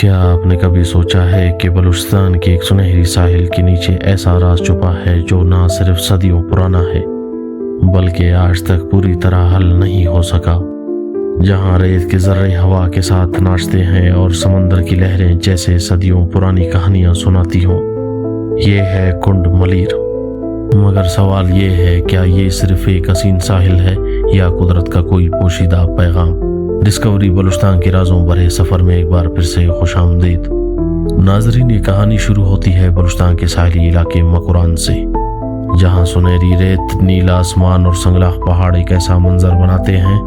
کیا آپ نے کبھی سوچا ہے کہ بلوچستان کے ایک سنہری ساحل کے نیچے ایسا راز چھپا ہے جو نہ صرف صدیوں پرانا ہے بلکہ آج تک پوری طرح حل نہیں ہو سکا، جہاں ریت کے ذرے ہوا کے ساتھ ناچتے ہیں اور سمندر کی لہریں جیسے صدیوں پرانی کہانیاں سناتی ہوں؟ یہ ہے کنڈ ملیر۔ مگر سوال یہ ہے، کیا یہ صرف ایک حسین ساحل ہے یا قدرت کا کوئی پوشیدہ پیغام؟ ڈسکوری بلوچستان کے رازوں بھرے سفر میں ایک بار پھر سے خوش آمدید۔ ناظرین، یہ کہانی شروع ہوتی ہے بلوچستان کے ساحلی علاقے مکران سے، جہاں سنہری ریت، نیلا آسمان اور سنگلاخ پہاڑ ایک ایسا منظر بناتے ہیں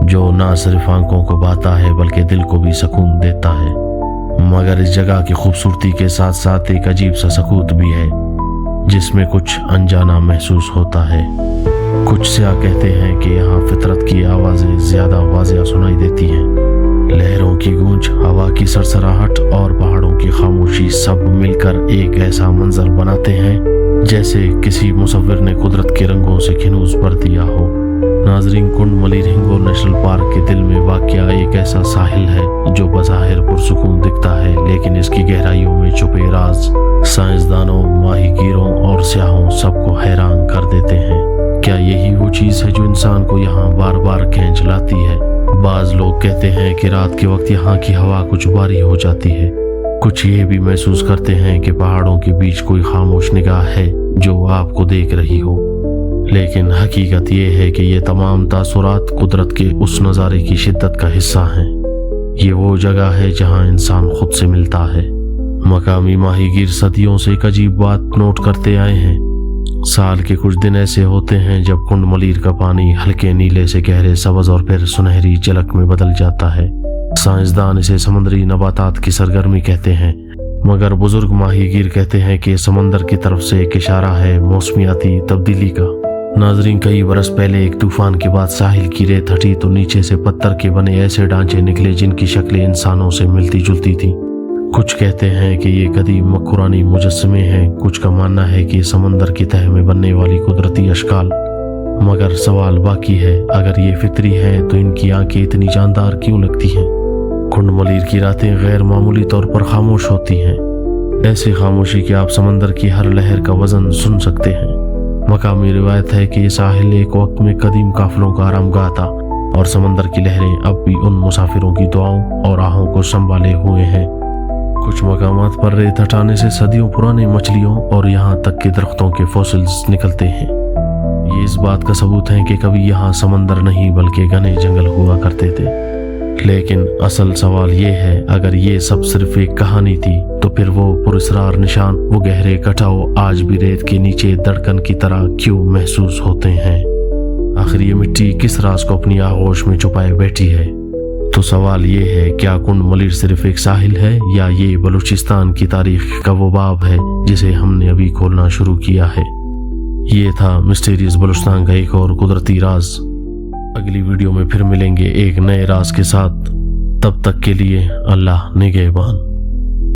جو نہ صرف آنکھوں کو بھاتا ہے بلکہ دل کو بھی سکون دیتا ہے۔ مگر اس جگہ کی خوبصورتی کے ساتھ ساتھ ایک عجیب سا سکوت بھی ہے جس میں کچھ انجانا محسوس ہوتا ہے۔ کچھ سیاح کہتے ہیں کہ یہاں فطرت کی آوازیں زیادہ واضح سنائی دیتی ہیں۔ لہروں کی گونج، ہوا کی سرسراہٹ اور پہاڑوں کی خاموشی سب مل کر ایک ایسا منظر بناتے ہیں جیسے کسی مصور نے قدرت کے رنگوں سے کھنوز بھر دیا ہو۔ ناظرین، کنڈ ملیر ہنگول نیشنل پارک کے دل میں واقع ایک ایسا ساحل ہے جو بظاہر پرسکون دکھتا ہے، لیکن اس کی گہرائیوں میں چھپے راز سائنسدانوں، ماہی گیروں اور سیاحوں سب کو حیران کر دیتے ہیں۔ کیا یہی وہ چیز ہے جو انسان کو یہاں بار بار کھینچ لاتی ہے؟ بعض لوگ کہتے ہیں کہ رات کے وقت یہاں کی ہوا کچھ بھاری ہو جاتی ہے، کچھ یہ بھی محسوس کرتے ہیں کہ پہاڑوں کے بیچ کوئی خاموش نگاہ ہے جو آپ کو دیکھ رہی ہو۔ لیکن حقیقت یہ ہے کہ یہ تمام تاثرات قدرت کے اس نظارے کی شدت کا حصہ ہیں۔ یہ وہ جگہ ہے جہاں انسان خود سے ملتا ہے۔ مقامی ماہی گیر صدیوں سے ایک عجیب بات نوٹ کرتے آئے ہیں۔ سال کے کچھ دن ایسے ہوتے ہیں جب کنڈ ملیر کا پانی ہلکے نیلے سے گہرے سبز اور پھر سنہری جھلک میں بدل جاتا ہے۔ سائنسدان اسے سمندری نباتات کی سرگرمی کہتے ہیں، مگر بزرگ ماہی گیر کہتے ہیں کہ سمندر کی طرف سے ایک اشارہ ہے موسمیاتی تبدیلی کا۔ ناظرین، کئی برس پہلے ایک طوفان کے بعد ساحل کی ریت ہٹی تو نیچے سے پتھر کے بنے ایسے ڈھانچے نکلے جن کی شکلیں انسانوں سے ملتی جلتی تھیں۔ کچھ کہتے ہیں کہ یہ قدیم مکرانی مجسمے ہیں، کچھ کا ماننا ہے کہ سمندر کی تہہ میں بننے والی قدرتی اشکال۔ مگر سوال باقی ہے، اگر یہ فطری ہے تو ان کی آنکھیں اتنی جاندار کیوں لگتی ہیں؟ کنڈ ملیر کی راتیں غیر معمولی طور پر خاموش ہوتی ہیں، ایسی خاموشی کہ آپ سمندر کی ہر لہر کا وزن سن سکتے ہیں۔ مقامی روایت ہے کہ یہ ساحل ایک وقت میں قدیم قافلوں کا آرامگاہ تھا اور سمندر کی لہریں اب بھی ان مسافروں کی دعاؤں اور آہوں کو سنبھالے ہوئے ہیں۔ کچھ مقامات پر ریت ہٹانے سے صدیوں پرانے مچھلیوں اور یہاں تک کہ درختوں کے فوسلز نکلتے ہیں۔ یہ اس بات کا ثبوت ہے کہ کبھی یہاں سمندر نہیں بلکہ گھنے جنگل ہوا کرتے تھے۔ لیکن اصل سوال یہ ہے، اگر یہ سب صرف ایک کہانی تھی تو پھر وہ پراسرار نشان، وہ گہرے کٹاؤ آج بھی ریت کے نیچے دھڑکن کی طرح کیوں محسوس ہوتے ہیں؟ آخر یہ مٹی کس راز کو اپنی آغوش میں چھپائے بیٹھی ہے؟ تو سوال یہ ہے، کیا کنڈ ملیر صرف ایک ساحل ہے یا یہ بلوچستان کی تاریخ کا وہ باب ہے جسے ہم نے ابھی کھولنا شروع کیا ہے؟ یہ تھا مسٹیریس بلوچستان کا ایک اور قدرتی راز۔ اگلی ویڈیو میں پھر ملیں گے ایک نئے راز کے ساتھ، تب تک کے لیے اللہ نگہبان۔